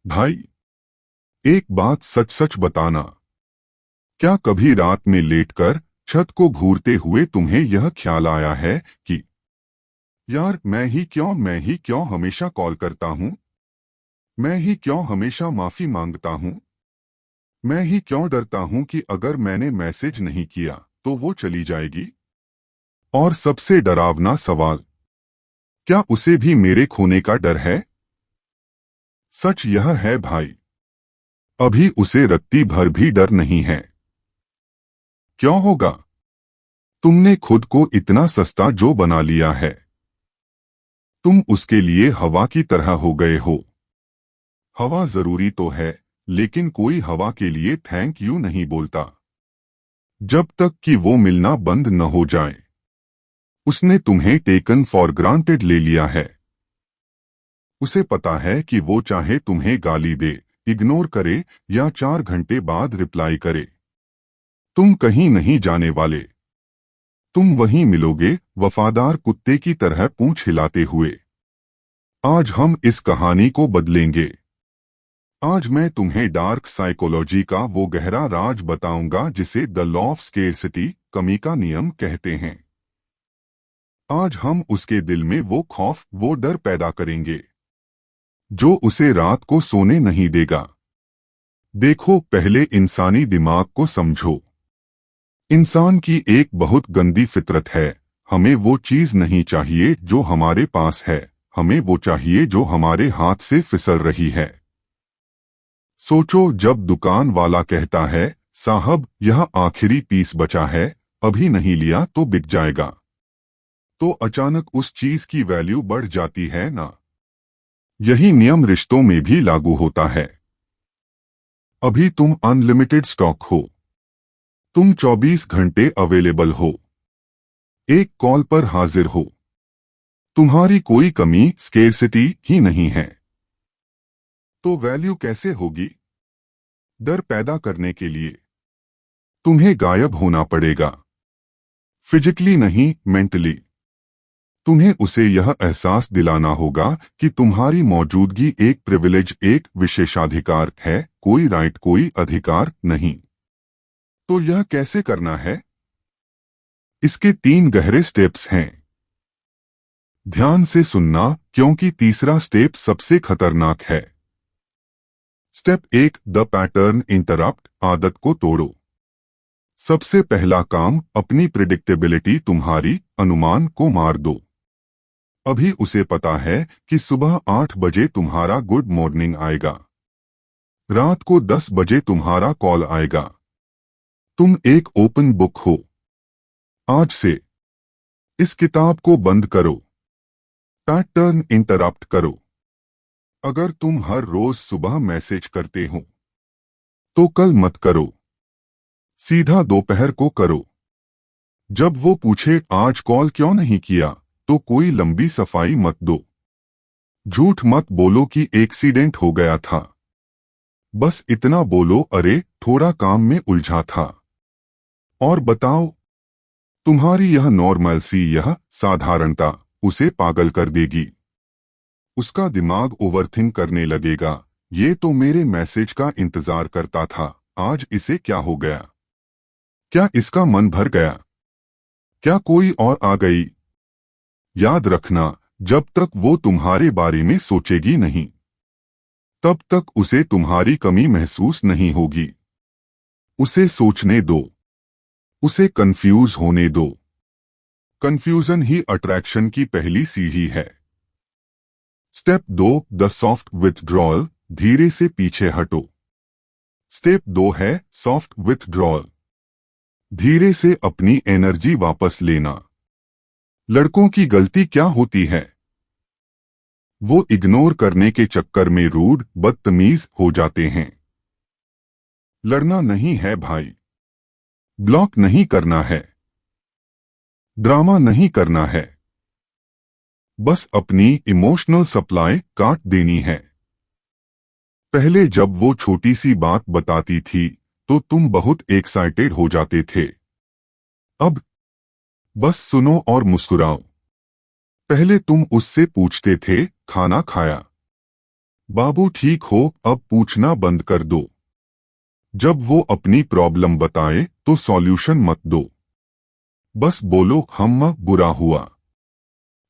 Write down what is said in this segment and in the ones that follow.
भाई, एक बात सच सच बताना। क्या कभी रात में लेटकर छत को घूरते हुए तुम्हें यह ख्याल आया है कि यार मैं ही क्यों हमेशा कॉल करता हूँ? मैं ही क्यों हमेशा माफी मांगता हूँ? मैं ही क्यों डरता हूँ कि अगर मैंने मैसेज नहीं किया तो वो चली जाएगी? और सबसे डरावना सवाल, क्या उसे भी मेरे खोने का डर है? सच यह है भाई, अभी उसे रत्ती भर भी डर नहीं है। क्यों होगा? तुमने खुद को इतना सस्ता जो बना लिया है। तुम उसके लिए हवा की तरह हो गए हो। हवा जरूरी तो है, लेकिन कोई हवा के लिए थैंक यू नहीं बोलता जब तक कि वो मिलना बंद न हो जाए। उसने तुम्हें टेकन फॉर ग्रांटेड ले लिया है। उसे पता है कि वो चाहे तुम्हें गाली दे, इग्नोर करे या 4 घंटे बाद रिप्लाई करे, तुम कहीं नहीं जाने वाले। तुम वहीं मिलोगे, वफादार कुत्ते की तरह पूंछ हिलाते हुए। आज हम इस कहानी को बदलेंगे। आज मैं तुम्हें डार्क साइकोलॉजी का वो गहरा राज बताऊंगा जिसे द लॉ ऑफ स्केर्सिटी, कमी का नियम कहते हैं। आज हम उसके दिल में वो खौफ, वो डर पैदा करेंगे जो उसे रात को सोने नहीं देगा। देखो, पहले इंसानी दिमाग को समझो। इंसान की एक बहुत गंदी फितरत है। हमें वो चीज नहीं चाहिए जो हमारे पास है, हमें वो चाहिए जो हमारे हाथ से फिसल रही है। सोचो, जब दुकान वाला कहता है, साहब यह आखिरी पीस बचा है, अभी नहीं लिया तो बिक जाएगा, तो अचानक उस चीज की वैल्यू बढ़ जाती है ना? यही नियम रिश्तों में भी लागू होता है। अभी तुम अनलिमिटेड स्टॉक हो। तुम 24 घंटे अवेलेबल हो, एक कॉल पर हाजिर हो। तुम्हारी कोई कमी, स्केर्सिटी ही नहीं है। तो वैल्यू कैसे होगी? डर पैदा करने के लिए तुम्हें गायब होना पड़ेगा। फिजिकली नहीं, मेंटली। तुम्हें उसे यह एहसास दिलाना होगा कि तुम्हारी मौजूदगी एक प्रिविलेज, एक विशेषाधिकार है, कोई राइट, कोई अधिकार नहीं। तो यह कैसे करना है? इसके 3 गहरे स्टेप्स हैं। ध्यान से सुनना, क्योंकि तीसरा स्टेप सबसे खतरनाक है। स्टेप 1, द पैटर्न इंटरप्ट, आदत को तोड़ो। सबसे पहला काम, अपनी प्रिडिक्टेबिलिटी, तुम्हारी अनुमान को मार दो। अभी उसे पता है कि सुबह 8 बजे तुम्हारा गुड मॉर्निंग आएगा, रात को 10 बजे तुम्हारा कॉल आएगा। तुम एक ओपन बुक हो। आज से इस किताब को बंद करो, पैटर्न इंटरप्ट करो। अगर तुम हर रोज सुबह मैसेज करते हो तो कल मत करो, सीधा दोपहर को करो। जब वो पूछे आज कॉल क्यों नहीं किया, तो कोई लंबी सफाई मत दो। झूठ मत बोलो कि एक्सीडेंट हो गया था। बस इतना बोलो, अरे थोड़ा काम में उलझा था। और बताओ, तुम्हारी यह नॉर्मलसी, यह साधारणता उसे पागल कर देगी। उसका दिमाग ओवरथिंक करने लगेगा, ये तो मेरे मैसेज का इंतजार करता था, आज इसे क्या हो गया? क्या इसका मन भर गया? क्या कोई और आ गई? याद रखना, जब तक वो तुम्हारे बारे में सोचेगी नहीं, तब तक उसे तुम्हारी कमी महसूस नहीं होगी। उसे सोचने दो, उसे कंफ्यूज होने दो। कंफ्यूजन ही अट्रैक्शन की पहली सीढ़ी है। स्टेप 2, द सॉफ्ट विथड्रॉल, धीरे से पीछे हटो। स्टेप 2 है सॉफ्ट विथड्रॉल, धीरे से अपनी एनर्जी वापस लेना। लड़कों की गलती क्या होती है? वो इग्नोर करने के चक्कर में रूड, बदतमीज हो जाते हैं। लड़ना नहीं है भाई, ब्लॉक नहीं करना है, ड्रामा नहीं करना है, बस अपनी इमोशनल सप्लाई काट देनी है। पहले जब वो छोटी सी बात बताती थी तो तुम बहुत एक्साइटेड हो जाते थे। अब बस सुनो और मुस्कुराओ। पहले तुम उससे पूछते थे, खाना खाया? बाबू ठीक हो, अब पूछना बंद कर दो। जब वो अपनी प्रॉब्लम बताए तो सॉल्यूशन मत दो, बस बोलो हम बुरा हुआ।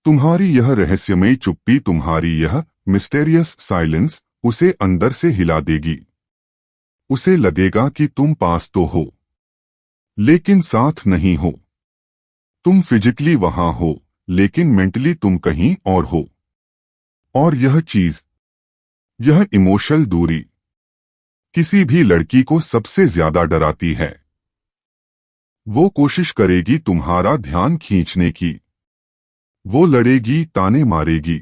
तुम्हारी यह रहस्यमयी चुप्पी, तुम्हारी यह मिस्टेरियस साइलेंस उसे अंदर से हिला देगी। उसे लगेगा कि तुम पास तो हो, लेकिन साथ नहीं हो। तुम फिजिकली वहां हो, लेकिन मेंटली तुम कहीं और हो। और यह चीज, यह इमोशनल दूरी किसी भी लड़की को सबसे ज्यादा डराती है। वो कोशिश करेगी तुम्हारा ध्यान खींचने की, वो लड़ेगी, ताने मारेगी,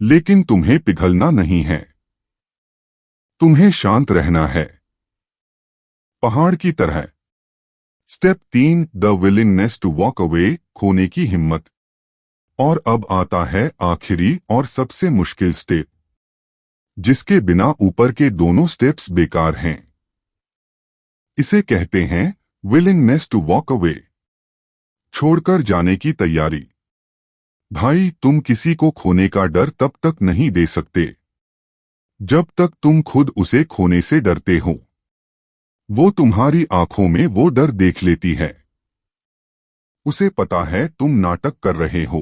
लेकिन तुम्हें पिघलना नहीं है। तुम्हें शांत रहना है, पहाड़ की तरह। Step 3, the willingness to walk away, खोने की हिम्मत। और अब आता है आखिरी और सबसे मुश्किल स्टेप, जिसके बिना ऊपर के दोनों स्टेप्स बेकार हैं। इसे कहते हैं विलिंगनेस टू वॉक अवे, छोड़कर जाने की तैयारी। भाई, तुम किसी को खोने का डर तब तक नहीं दे सकते जब तक तुम खुद उसे खोने से डरते हो। वो तुम्हारी आंखों में वो डर देख लेती है। उसे पता है तुम नाटक कर रहे हो।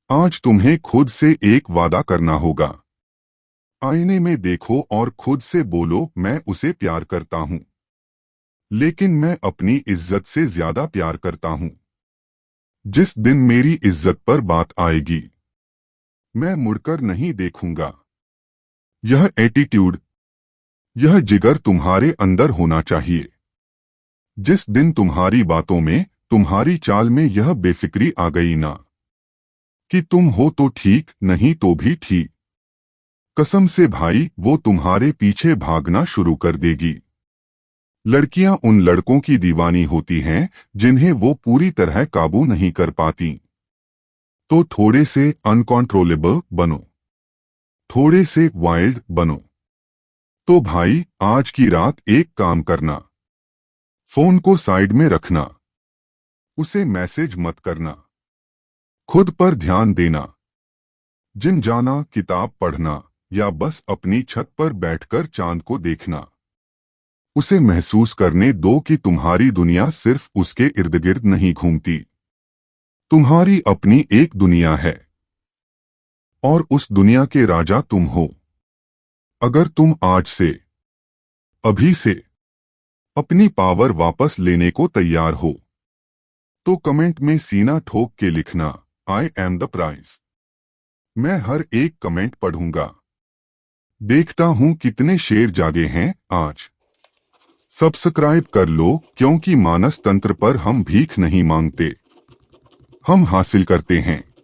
आज तुम्हें खुद से एक वादा करना होगा। आईने में देखो और खुद से बोलो, मैं उसे प्यार करता हूं, लेकिन मैं अपनी इज्जत से ज्यादा प्यार करता हूं। जिस दिन मेरी इज्जत पर बात आएगी, मैं मुड़कर नहीं देखूंगा। यह एटीट्यूड, यह जिगर तुम्हारे अंदर होना चाहिए। जिस दिन तुम्हारी बातों में, तुम्हारी चाल में यह बेफिक्री आ गई ना कि तुम हो तो ठीक, नहीं तो भी ठीक, कसम से भाई, वो तुम्हारे पीछे भागना शुरू कर देगी। लड़कियां उन लड़कों की दीवानी होती हैं जिन्हें वो पूरी तरह काबू नहीं कर पाती। तो थोड़े से अनकंट्रोलेबल बनो, थोड़े से वाइल्ड बनो। तो भाई, आज की रात एक काम करना, फोन को साइड में रखना, उसे मैसेज मत करना, खुद पर ध्यान देना। जिम जाना, किताब पढ़ना, या बस अपनी छत पर बैठकर चांद को देखना। उसे महसूस करने दो कि तुम्हारी दुनिया सिर्फ उसके इर्द गिर्द नहीं घूमती। तुम्हारी अपनी एक दुनिया है, और उस दुनिया के राजा तुम हो। अगर तुम आज से, अभी से, अपनी पावर वापस लेने को तैयार हो, तो कमेंट में सीना ठोक के लिखना, आई एम द प्राइज। मैं हर एक कमेंट पढ़ूंगा। देखता हूं कितने शेर जागे हैं आज। सब्सक्राइब कर लो, क्योंकि मानस तंत्र पर हम भीख नहीं मांगते, हम हासिल करते हैं।